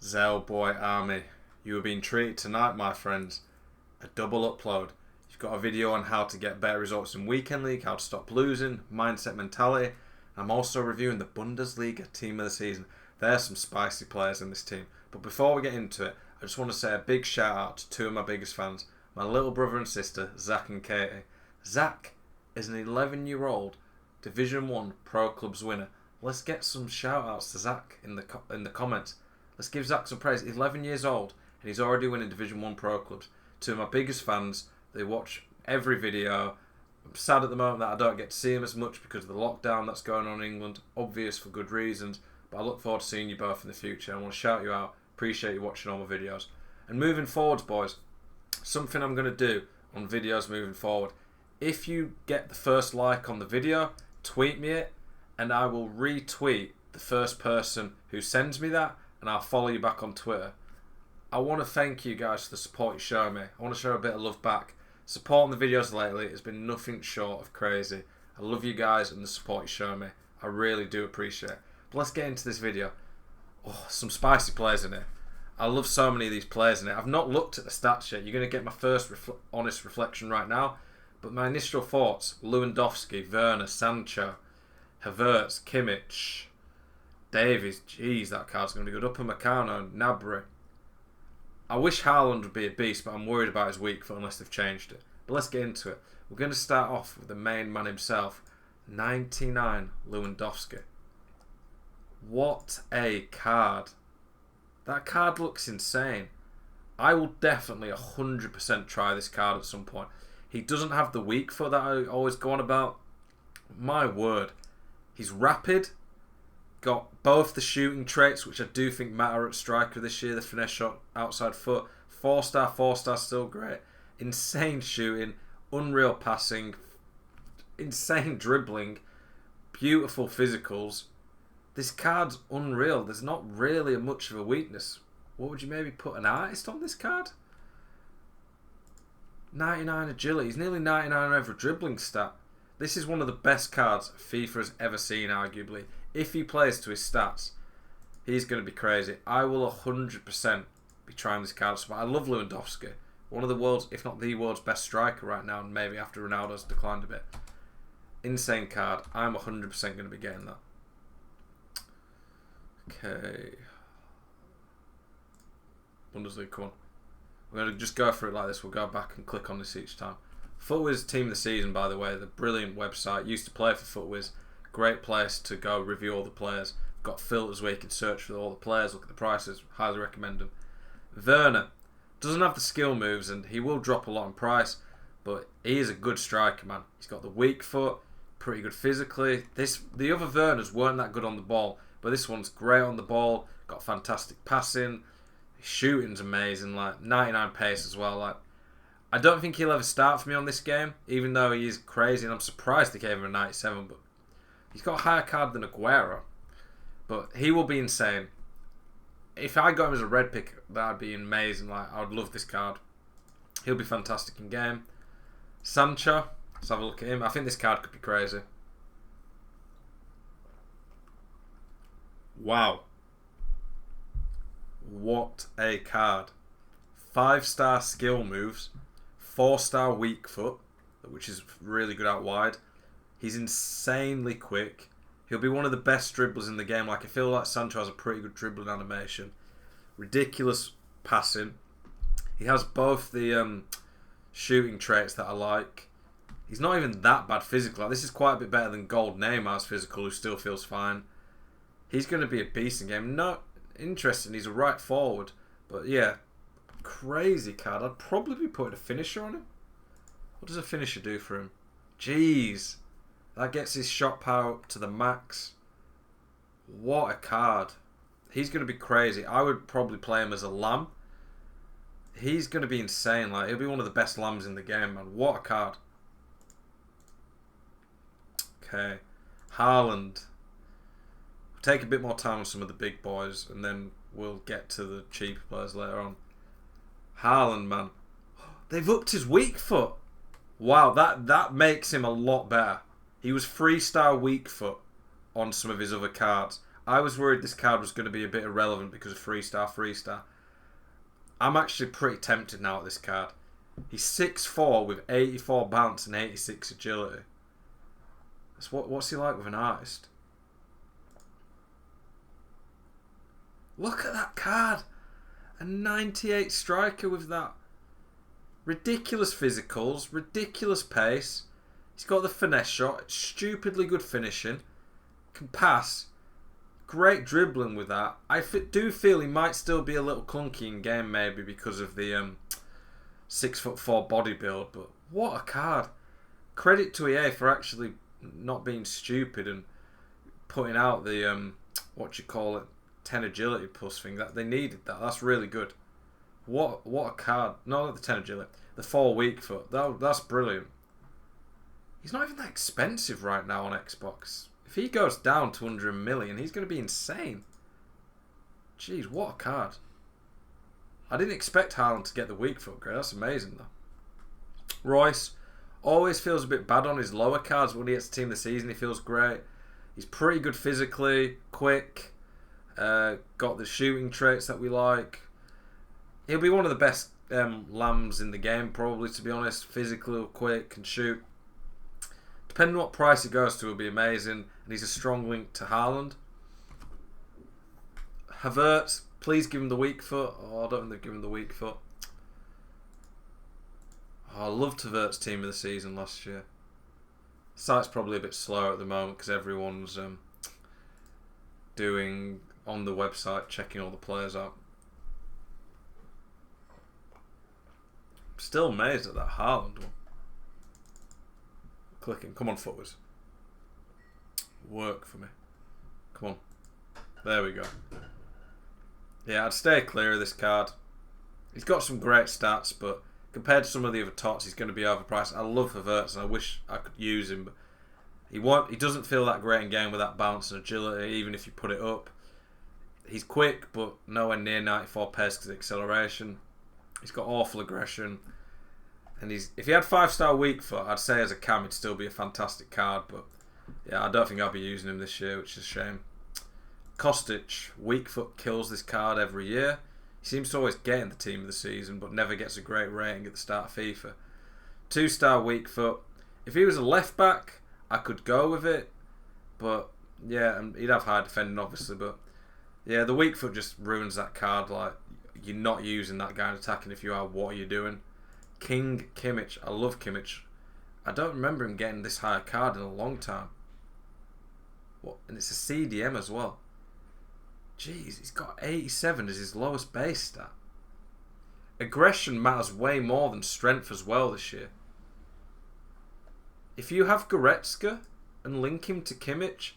Zell Boy Army, you have been treated tonight, my friends. A double upload. You've got a video on how to get better results in Weekend League, how to stop losing, mindset mentality. I'm also reviewing the Bundesliga Team of the Season. There's some spicy players in this team. But before we get into it, I just want to say a big shout out to two of my biggest fans, my little brother and sister, Zach and Katie. Zach is an 11-year-old Division 1 Pro Clubs winner. Let's get some shout outs to Zach in the comments. Let's give Zach some praise. He's 11 years old and he's already winning Division 1 Pro Clubs. Two of my biggest fans. They watch every video. I'm sad at the moment that I don't get to see him as much because of the lockdown that's going on in England. Obvious for good reasons. But I look forward to seeing you both in the future. I want to shout you out. Appreciate you watching all my videos. And moving forwards, boys, something I'm going to do on videos moving forward. If you get the first like on the video, tweet me it, and I will retweet the first person who sends me that, and I'll follow you back on Twitter. I want to thank you guys for the support you show me. I want to show a bit of love back. Supporting the videos lately has been nothing short of crazy. I love you guys and the support you show me. I really do appreciate it. But let's get into this video. Oh, some spicy players in it. I love so many of these players in it. I've not looked at the stats yet. You're going to get my first honest reflection right now. But my initial thoughts, Lewandowski, Werner, Sancho, Havertz, Kimmage, Davies. Jeez, that card's going to be good. Upamecano, Gnabry. I wish Haaland would be a beast, but I'm worried about his weak foot unless they've changed it. But let's get into it. We're going to start off with the main man himself, 99 Lewandowski. What a card. That card looks insane. I will definitely 100% try this card at some point. He doesn't have the weak foot that I always go on about. My word. He's rapid. Got both the shooting traits, which I do think matter at striker this year. The finesse shot, outside foot. 4-star still great. Insane shooting. Unreal passing. Insane dribbling. Beautiful physicals. This card's unreal. There's not really much of a weakness. What would you maybe put an artist on this card? 99 agility. He's nearly 99 on every dribbling stat. This is one of the best cards FIFA has ever seen, arguably. If he plays to his stats, he's going to be crazy. I will 100% be trying this card. I love Lewandowski. One of the world's, if not the world's best striker right now, and maybe after Ronaldo's declined a bit. Insane card. I'm 100% going to be getting that. Okay. Bundesliga, come on. We're going to just go through it like this. We'll go back and click on this each time. FUTWIZ Team of the Season, by the way, the brilliant website. Used to play for FUTWIZ. Great place to go review all the players. Got filters where you can search for all the players, look at the prices. Highly recommend them. Werner doesn't have the skill moves and he will drop a lot in price, but he is a good striker, man. He's got the weak foot, pretty good physically. The other Werners weren't that good on the ball, but this one's great on the ball. Got fantastic passing. His shooting's amazing, like 99 pace as well. Like, I don't think he'll ever start for me on this game, even though he is crazy, and I'm surprised they gave him a 97, but he's got a higher card than Aguero. But he will be insane. If I got him as a red pick, that'd be amazing. Like, I would love this card. He'll be fantastic in game. Sancho, let's have a look at him. I think this card could be crazy. Wow. What a card. 5-star skill moves. 4-star weak foot, which is really good out wide. He's insanely quick. He'll be one of the best dribblers in the game. Like, I feel like Sancho has a pretty good dribbling animation. Ridiculous passing. He has both the shooting traits that I like. He's not even that bad physically. Like, this is quite a bit better than Gold Neymar's physical, who still feels fine. He's going to be a beast in game. Not interesting. He's a right forward. But yeah, crazy card. I'd probably be putting a finisher on him. What does a finisher do for him? Jeez. That gets his shot power up to the max. What a card. He's going to be crazy. I would probably play him as a lamb. He's going to be insane. Like, he'll be one of the best lambs in the game, man. What a card. Okay. Haaland. We'll take a bit more time on some of the big boys, and then we'll get to the cheaper players later on. Haaland, man. They've upped his weak foot. Wow, that makes him a lot better. He was 3-star weak foot on some of his other cards. I was worried this card was going to be a bit irrelevant because of 3-star, 3-star. I'm actually pretty tempted now at this card. He's 6'4" with 84 bounce and 86 agility. What's he like with an artist? Look at that card. A 98 striker with that. Ridiculous physicals, ridiculous pace. He's got the finesse shot, stupidly good finishing, can pass, great dribbling with that. I do feel he might still be a little clunky in game maybe because of the 6'4" body build, but what a card. Credit to EA for actually not being stupid and putting out the, 10 agility plus thing. That they needed that. That's really good. What a card. No, not the 10 agility. The 4 weak foot. That's brilliant. He's not even that expensive right now on Xbox. If he goes down to under $1 million, he's going to be insane. Jeez, what a card. I didn't expect Haaland to get the weak foot grade. That's amazing, though. Royce always feels a bit bad on his lower cards. When he gets Team of the Season, he feels great. He's pretty good physically, quick. Got the shooting traits that we like. He'll be one of the best lambs in the game, probably, to be honest. Physically, quick, can shoot. Depending on what price he goes to, will be amazing. And he's a strong link to Haaland. Havertz, please give him the weak foot. Oh, I don't think they've given him the weak foot. Oh, I loved Havertz Team of the Season last year. Site's probably a bit slow at the moment because everyone's doing on the website, checking all the players out. Still amazed at that Haaland one. Clicking. Come on, footers. Work for me. Come on. There we go. Yeah, I'd stay clear of this card. He's got some great stats, but compared to some of the other tots, he's going to be overpriced. I love Havertz, and I wish I could use him, but he doesn't feel that great in game with that bounce and agility, even if you put it up. He's quick, but nowhere near 94 pace because of acceleration. He's got awful aggression. And if he had 5-star weak foot, I'd say as a cam it'd still be a fantastic card, but yeah, I don't think I'll be using him this year, which is a shame. Kostic, weak foot kills this card every year. He seems to always get in the Team of the Season, but never gets a great rating at the start of FIFA. 2-star weak foot. If he was a left back, I could go with it, but yeah, and he'd have high defending obviously, but yeah, the weak foot just ruins that card. Like, you're not using that guy in attacking. If you are, what are you doing? King Kimmage. I love Kimmage. I don't remember him getting this high a card in a long time. What? And it's a CDM as well. Jeez, he's got 87 as his lowest base stat. Aggression matters way more than strength as well this year. If you have Goretzka and link him to Kimmage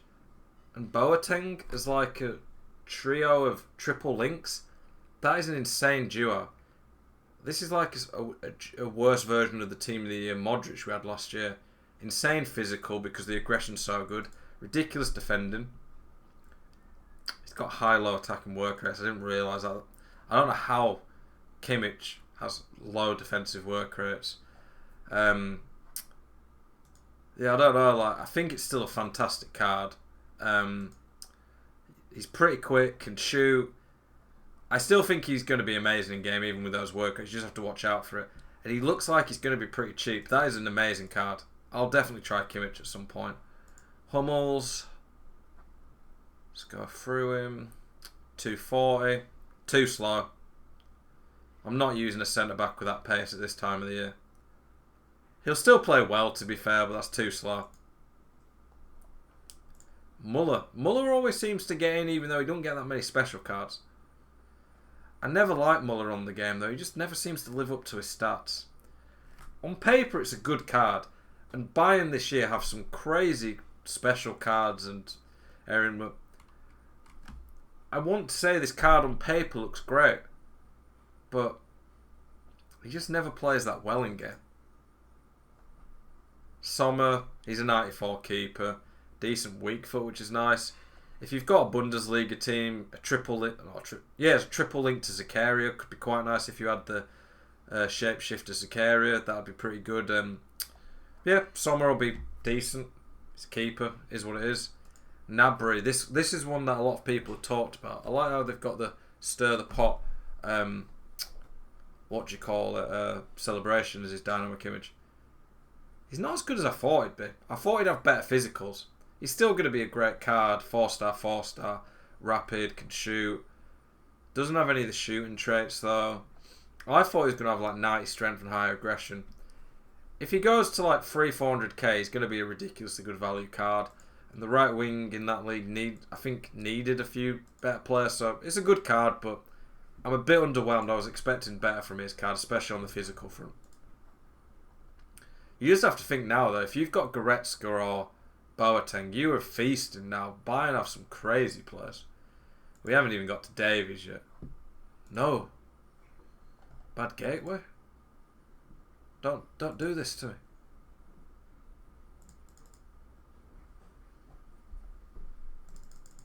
and Boateng as like a trio of triple links, that is an insane duo. This is like a worse version of the Team of the Year Modric we had last year. Insane physical because the aggression's so good. Ridiculous defending. He's got high low attacking work rates. I didn't realise that. I don't know how Kimmage has low defensive work rates. Yeah, I don't know. Like, I think it's still a fantastic card. He's pretty quick, can shoot. I still think he's going to be amazing in game, even with those work rates. You just have to watch out for it. And he looks like he's going to be pretty cheap. That is an amazing card. I'll definitely try Kimmage at some point. Hummels. Let's go through him. 240. Too slow. I'm not using a centre-back with that pace at this time of the year. He'll still play well, to be fair, but that's too slow. Muller. Muller always seems to get in, even though he don't get that many special cards. I never liked Muller on the game, though. He just never seems to live up to his stats. On paper, it's a good card. And Bayern this year have some crazy special cards and everything. I want to say this card on paper looks great. But he just never plays that well in game. Sommer, he's a 94 keeper. Decent weak foot, which is nice. If you've got a Bundesliga team, a triple link, it's a triple link to Zakaria. Could be quite nice if you had the shapeshifter Zakaria. That'd be pretty good. Yeah, Sommer will be decent. He's a keeper, is what it is. Gnabry. This is one that a lot of people have talked about. I like how they've got the stir the pot. What do you call it? Celebration as his Dynamo Kimmage. He's not as good as I thought he'd be. I thought he'd have better physicals. He's still going to be a great card. 4-star, 4-star, rapid, can shoot. Doesn't have any of the shooting traits though. I thought he was going to have like 90 strength and higher aggression. If he goes to like 300-400k, he's going to be a ridiculously good value card. And the right wing in that league needed a few better players. So it's a good card, but I'm a bit underwhelmed. I was expecting better from his card, especially on the physical front. You just have to think now though, if you've got Goretzka or Boateng, you are feasting now, buying off some crazy players. We haven't even got to Davies yet. No. Bad gateway. Don't do this to me.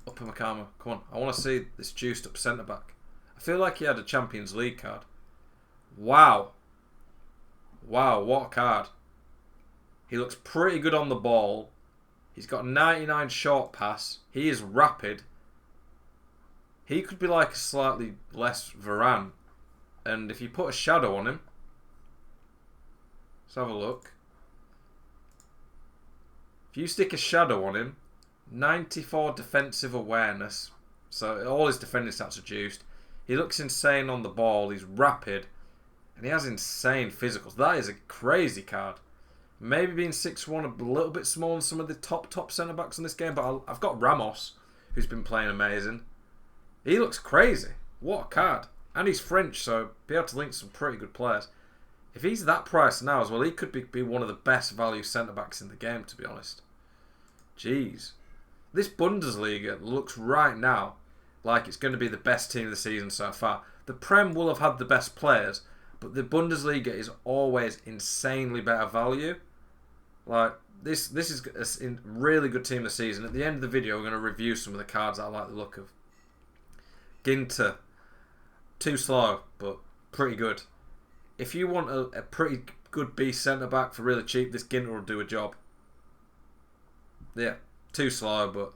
Upamecano, come on. I want to see this juiced up centre back. I feel like he had a Champions League card. Wow. Wow, what a card. He looks pretty good on the ball. He's got 99 short pass. He is rapid. He could be like a slightly less Varane. And if you put a shadow on him, let's have a look. If you stick a shadow on him, 94 defensive awareness. So all his defending stats are reduced. He looks insane on the ball. He's rapid. And he has insane physicals. That is a crazy card. Maybe being 6'1", a little bit small than some of the top centre-backs in this game. But I've got Ramos, who's been playing amazing. He looks crazy. What a card. And he's French, so be able to link some pretty good players. If he's that price now as well, he could be one of the best value centre-backs in the game, to be honest. Jeez. This Bundesliga looks right now like it's going to be the best team of the season so far. The Prem will have had the best players, but the Bundesliga is always insanely better value. Like, this is a really good team of the season. At the end of the video, we're going to review some of the cards that I like the look of. Ginter. Too slow, but pretty good. If you want a pretty good B centre-back for really cheap, this Ginter will do a job. Yeah, too slow, but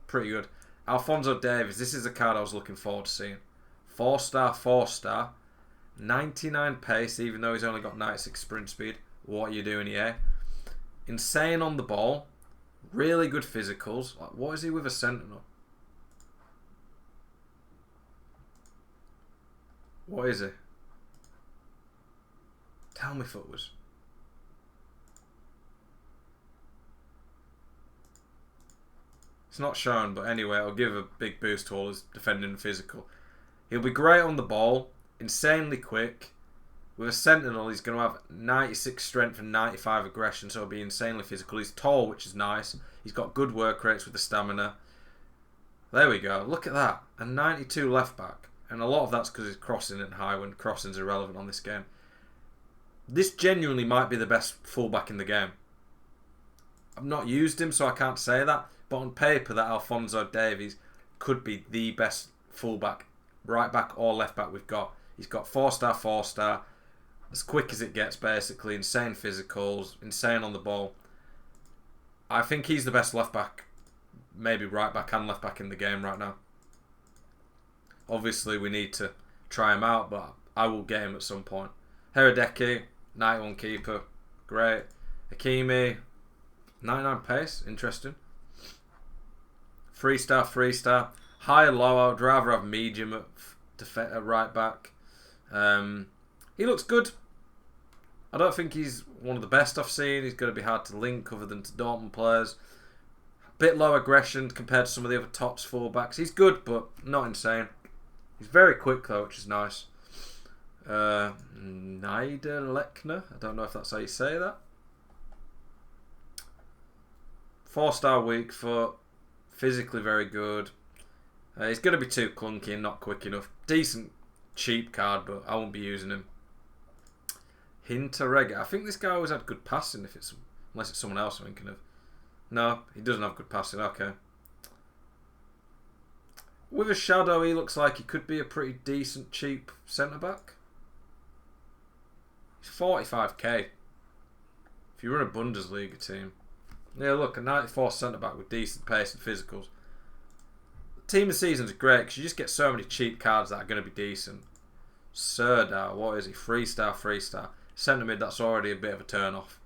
pretty good. Alfonso Davis, this is a card I was looking forward to seeing. 4-star, 4-star. 99 pace, even though he's only got 96 sprint speed. What are you doing here? Insane on the ball. Really good physicals. Like, what is he with a sentinel? What is it? Tell me if it was. It's not shown, but anyway, it'll give a big boost to all his defending and physical. He'll be great on the ball, insanely quick. With a sentinel, he's going to have 96 strength and 95 aggression, so he'll be insanely physical. He's tall, which is nice. He's got good work rates with the stamina. There we go. Look at that. A 92 left back. And a lot of that's because he's crossing it high when crossing's irrelevant on this game. This genuinely might be the best fullback in the game. I've not used him, so I can't say that. But on paper, that Alfonso Davies could be the best fullback, right back or left back we've got. He's got 4-star, 4-star. As quick as it gets, basically. Insane physicals. Insane on the ball. I think he's the best left back. Maybe right back and left back in the game right now. Obviously, we need to try him out, but I will get him at some point. Heredecki, 91 keeper. Great. Kimmage, 99 pace. Interesting. 3-star, 3-star. High or low, I would rather have medium at right back. He looks good. I don't think he's one of the best I've seen. He's going to be hard to link other than to Dortmund players. Bit low aggression compared to some of the other tops fullbacks. He's good, but not insane. He's very quick though, which is nice. Niederlechner. I don't know if that's how you say that. 4-star weak foot. Physically very good. He's going to be too clunky and not quick enough. Decent, cheap card, but I won't be using him. Hinteregger. I think this guy always had good passing, unless it's someone else I'm thinking of. No, he doesn't have good passing. Okay. With a shadow, he looks like he could be a pretty decent, cheap centre-back. He's 45k. If you run a Bundesliga team, Yeah, look, a 94 centre-back with decent pace and physicals. Team of the season's great because you just get so many cheap cards that are going to be decent. Serdar, what is he? 3-star, 3-star. Centre mid, that's already a bit of a turn-off.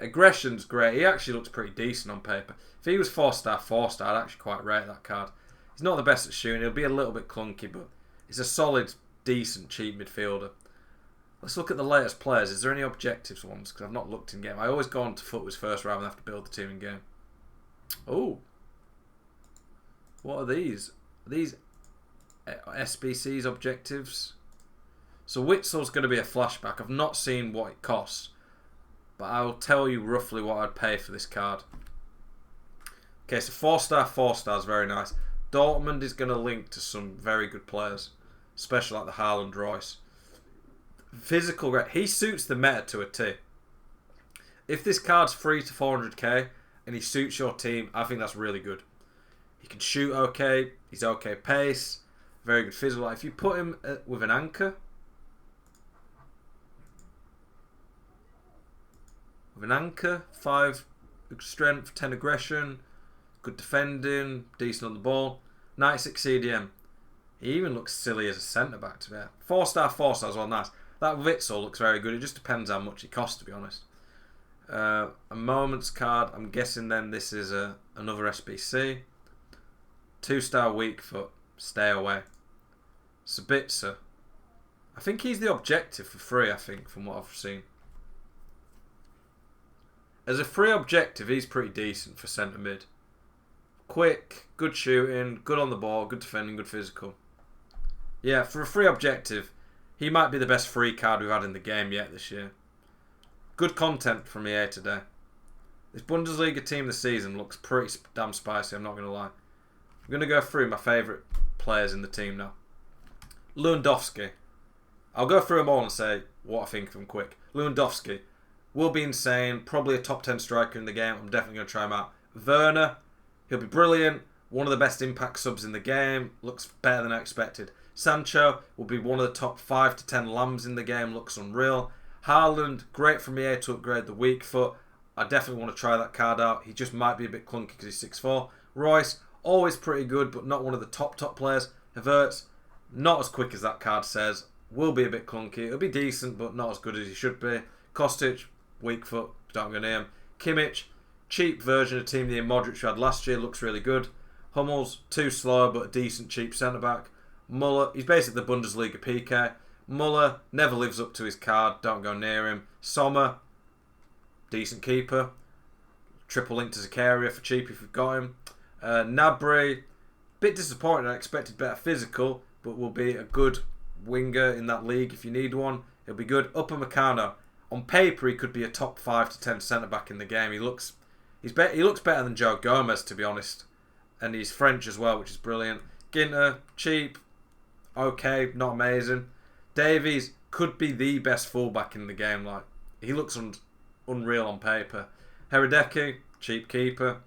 Aggression's great. He actually looks pretty decent on paper. If he was 4-star, 4-star, I'd actually quite rate that card. He's not the best at shooting. He'll be a little bit clunky, but he's a solid, decent, cheap midfielder. Let's look at the latest players. Is there any objectives ones? Because I've not looked in game. I always go on to footwas first rather than have to build the team in game. Oh. What are these? Are these SBC's objectives? So Witzel's going to be a flashback. I've not seen what it costs, but I'll tell you roughly what I'd pay for this card. Okay, so 4-star, 4-star is very nice. Dortmund is going to link to some very good players, especially like the Haaland Royce. Physical rate. He suits the meta to a T. If this card's free to 400k and he suits your team, I think that's really good. He can shoot okay. He's okay pace. Very good physical. If you put him with an anchor, with an anchor, 5 strength, 10 aggression, good defending, decent on the ball, 96 CDM. He even looks silly as a centre back to be fair. 4-star, 4-star is all nice. That Witzel looks very good. It just depends how much it costs, to be honest. A moments card. I'm guessing then this is another SBC. 2-star weak foot. Stay away. Sabitzer. I think he's the objective for free, I think, from what I've seen. As a free objective, he's pretty decent for centre mid. Quick, good shooting, good on the ball, good defending, good physical. Yeah, for a free objective, he might be the best free card we've had in the game yet this year. Good content from EA today. This Bundesliga team this season looks pretty damn spicy, I'm not going to lie. I'm going to go through my favourite players in the team now. Lewandowski. I'll go through them all and say what I think of him quick. Lewandowski will be insane. Probably a top 10 striker in the game. I'm definitely going to try him out. Werner. He'll be brilliant. One of the best impact subs in the game. Looks better than I expected. Sancho will be one of the top 5 to 10 lambs in the game. Looks unreal. Haaland, great from EA to upgrade the weak foot. I definitely want to try that card out. He just might be a bit clunky because he's 6'4". Royce, always pretty good, but not one of the top players. Havertz, not as quick as that card says. Will be a bit clunky. It'll be decent, but not as good as he should be. Kostic, weak foot. Don't go near him. Kimmage, cheap version of Team the Modric who had last year. Looks really good. Hummels, too slow, but a decent cheap centre-back. Muller, he's basically the Bundesliga PK. Muller never lives up to his card. Don't go near him. Sommer, decent keeper. Triple link to Zakaria for cheap if you've got him. Gnabry, bit disappointed. I expected better physical, but will be a good winger in that league if you need one. He'll be good. Upamecano, on paper he could be a top 5 to 10 centre back in the game. He looks better than Joe Gomez, to be honest, and he's French as well, which is brilliant. Ginter, cheap, okay, not amazing. Davies could be the best fullback in the game. Like, he looks unreal on paper. Hradecky, cheap keeper.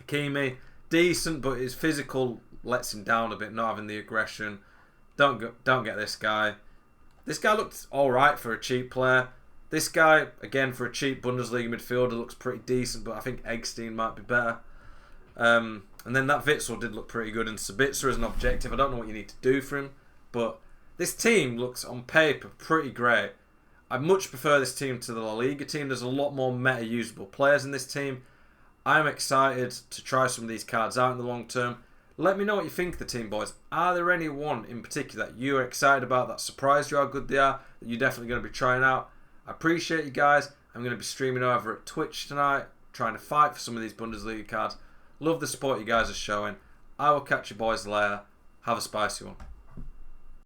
Kimmage, decent, but his physical lets him down a bit, not having the aggression. Don't get this guy. This guy looks alright for a cheap player. This guy, again, for a cheap Bundesliga midfielder, looks pretty decent, but I think Eggstein might be better. And then that Witzel did look pretty good, and Sabitzer is an objective. I don't know what you need to do for him, but this team looks, on paper, pretty great. I much prefer this team to the La Liga team. There's a lot more meta-usable players in this team. I'm excited to try some of these cards out in the long term. Let me know what you think of the team, boys. Are there any one in particular that you're excited about, that surprised you how good they are, that you're definitely going to be trying out? I appreciate you guys. I'm going to be streaming over at Twitch tonight, trying to fight for some of these Bundesliga cards. Love the support you guys are showing. I will catch you boys later. Have a spicy one.